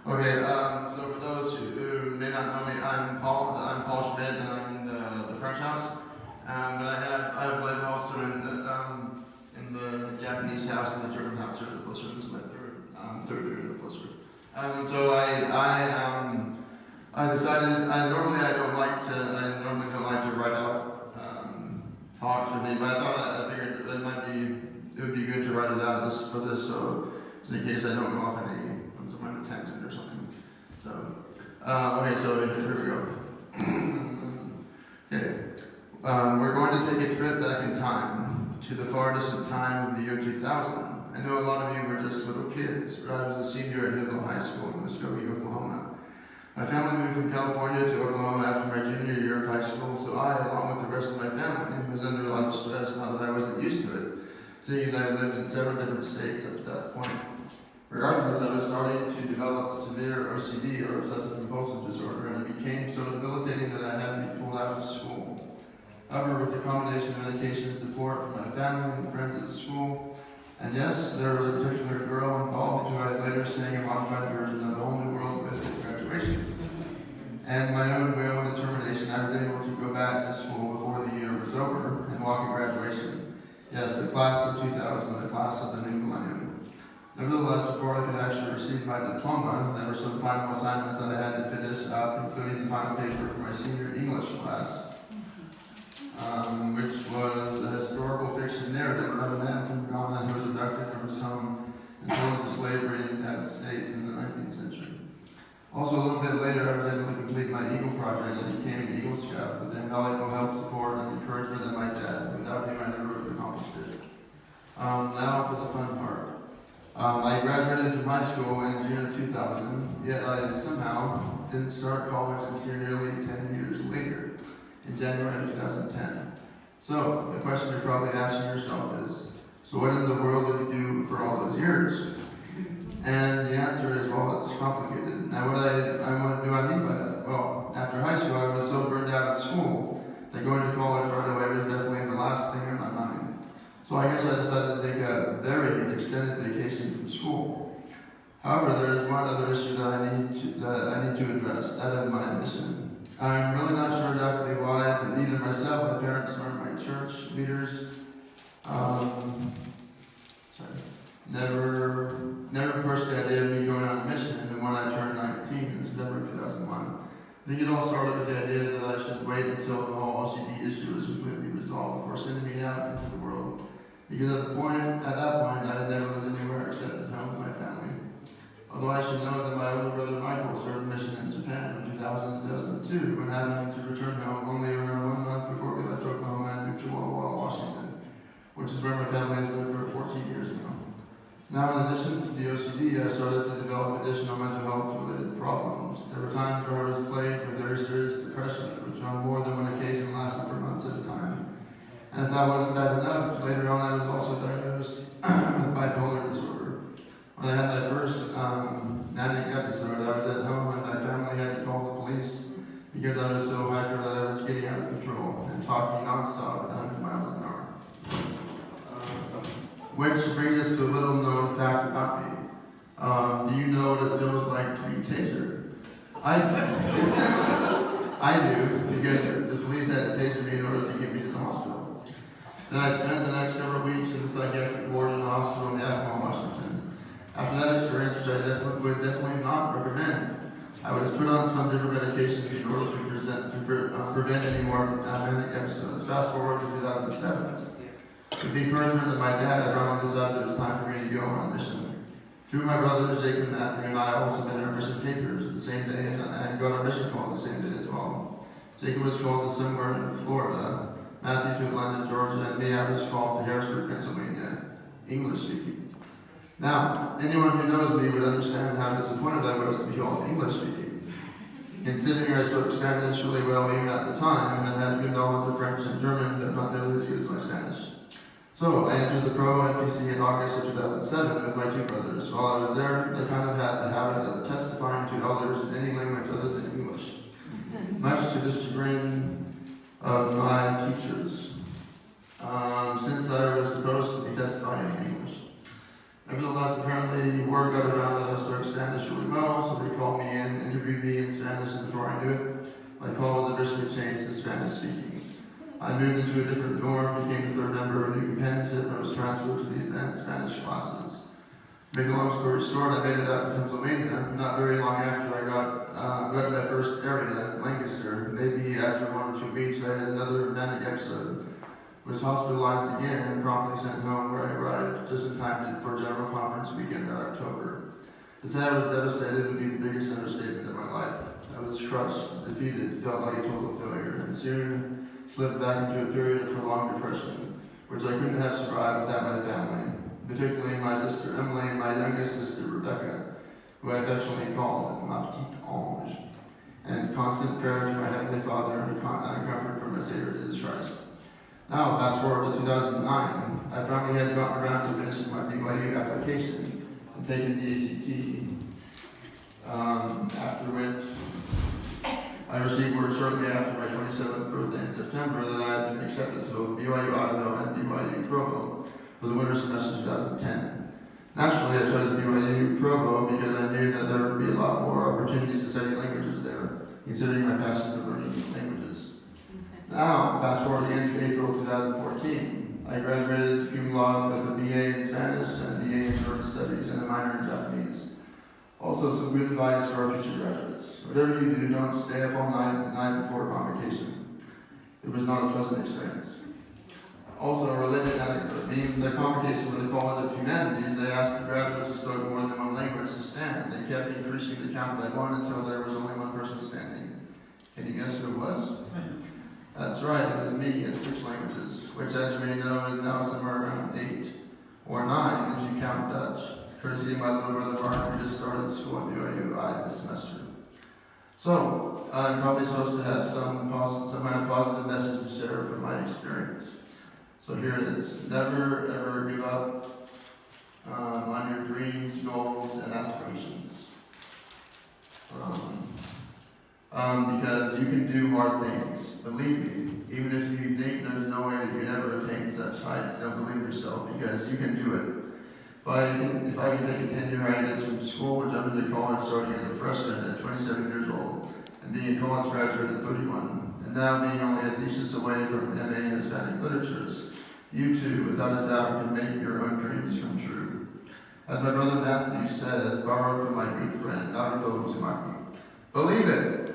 Okay, so for those who may not know me, I'm Paul. I'm Paul Schmidt, and I'm in the French house. But I have lived also in the Japanese house and the German house, or the Flisser. This is my third year in the Flisser. So I decided I normally don't like to write out talks or things, but I figured that it would be good to write it out for this, so just in case I don't go off on some tangent or something. So okay, so here we go. Okay, we're going to take a trip back in time to the far distant time of the year 2000. I know a lot of you were just little kids, but I was a senior at Hillville High School in Muskogee, Oklahoma. My family moved from California to Oklahoma after my junior year of high school, so I, along with the rest of my family, was under a lot of stress now that I wasn't used to it, seeing as I had lived in several different states up to that point. Regardless, I was starting to develop severe OCD, or obsessive compulsive disorder, and it became so debilitating that I had to be pulled out of school. However, with the combination of medication and support from my family and friends at school, and yes, there was a particular girl involved who I later sang a modified version of The Whole New World with at graduation. And my own will and determination, I was able to go back to school before the year was over and walk at graduation. Yes, the class of 2000, the class of the new millennium. Nevertheless, before I could actually receive my diploma, there were some final assignments that I had to finish up, including the final paper for my senior English class, which was a historical fiction narrative about a man from Ghana who was abducted from his home and sold into slavery in the United States in the 19th century. Also, a little bit later, I was able to complete my Eagle project and became an Eagle Scout with the invaluable help, support, and encouragement of my dad. Without him, I never would have accomplished it. Now for the fun part. I graduated from high school in June of 2000, yet I somehow didn't start college until nearly 10 years later, in January of 2010. So, the question you're probably asking yourself is, so what in the world did you do for all those years? And the answer is, well, it's complicated. Now, what do I mean by that? Well, after high school, I was so burned out at school that going to college right away was definitely the last thing in my mind. So I guess I decided to take a very extended vacation from school. However, there is one other issue that I need to address, that is my admission. I'm really not sure exactly why, but neither myself, my parents, nor my church leaders never pushed the idea of me going on a mission, and when I turned 19 in September of 2001. I think it all started with the idea that I should wait until the whole OCD issue was completely resolved before sending me out into the world. Because at that point, I had never lived anywhere except at home with my family. Although I should know that my older brother Michael served a mission in Japan from 2000 to 2002, when having to return home only around 1 month before we left Oklahoma and moved to Walla Walla, Washington, which is where my family has lived for 14 years now. Now, in addition to the OCD, I started to develop additional mental health-related problems. There were times where I was plagued with very serious depression, which on more than one occasion lasted for months at a time. And if that wasn't bad enough, later on I was also diagnosed with bipolar disorder. When I had my first manic episode, I was at home and my family had to call the police because I was so hyper that I was getting out of control and talking nonstop at 100 miles an hour. Which brings us to a little known fact about me. Do you know what it feels like to be tasered? I do, because the police had to taser me in order to get me to the hospital. Then I spent the next several weeks in the psychiatric ward in the hospital in Yakima, Washington. After that experience, which I would definitely not recommend, I was put on some different medications in order to prevent any more manic episodes. Fast forward to 2007. With the encouragement of my dad, I finally decided it was time for me to go on a mission. Two of my brothers, Jacob and Matthew, and I all submitted our mission papers the same day and got our mission call the same day as well. Jacob was called to somewhere in Florida, Matthew to Atlanta, Georgia, and me, I was called to Harrisburg, Pennsylvania, English speaking. Now, anyone who knows me would understand how disappointed I was to be called English speaking. Considering I spoke Spanish really well even at the time and had good knowledge of French and German, but not nearly as good as my Spanish. So, I entered the Pro NPC in August of 2007 with my two brothers. While I was there, I kind of had the habit of testifying to others in any language other than English, much to the chagrin of my teachers, since I was supposed to be testifying in English. Nevertheless, apparently word got around that I spoke Spanish really well, so they called Spanish speaking. I moved into a different dorm, became the third member of a new companionship, and was transferred to the advanced Spanish classes. To make a long story short, I made it out to Pennsylvania. Not very long after I got to my first area, Lancaster. Maybe after 1 or 2 weeks, I had another manic episode. Was hospitalized again and promptly sent home, where I arrived just in time for General Conference weekend in October. To say I was devastated would be the biggest understatement of my life. I was crushed, defeated, felt like a total failure, and soon slipped back into a period of prolonged depression, which I couldn't have survived without my family, particularly my sister Emily and my youngest sister Rebecca, who I affectionately called Ma Petite Ange, and constant prayer to my Heavenly Father and comfort from my Savior Jesus Christ. Now, fast forward to 2009, I finally had gotten around to finishing my BYU application and taking the ACT, after which I received word shortly after my 27th birthday in September that I had been accepted to both BYU Idaho and BYU Provo for the winter semester 2010. Naturally, I chose BYU Provo because I knew that there would be a lot more opportunities to study languages there, considering my passion for learning languages. Now, fast forward again to April 2014, I graduated cum laude with a BA in Spanish and a BA in German Studies and a minor in Japanese. Also, some good advice for our future graduates. Whatever you do, don't stay up all night the night before convocation. It was not a pleasant experience. Also, a related anecdote, being the convocation with the College of Humanities, they asked the graduates who spoke more than one language to stand. They kept increasing the count by one until there was only one person standing. Can you guess who it was? That's right, it was me in 6 languages, which, as you may know, is now somewhere around 8 or 9 if you count Dutch, courtesy of my little brother Mark, who just started school at BYU this semester. So, I'm probably supposed to have some kind of positive message to share from my experience. So here it is. Never ever give up on your dreams, goals, and aspirations. Because you can do hard things. Believe me, even if you think there's no way that you never attain such heights, don't believe yourself, because you can do it. If I can take a 10-year hiatus from school, which I'm into college starting as a freshman at 27 years old, and being a college graduate at 31, and now being only a thesis away from an MA in Hispanic Literatures, you too, without a doubt, can make your own dreams come true. As my brother Matthew says, borrowed from my good friend Naruto Uzumaki, believe it!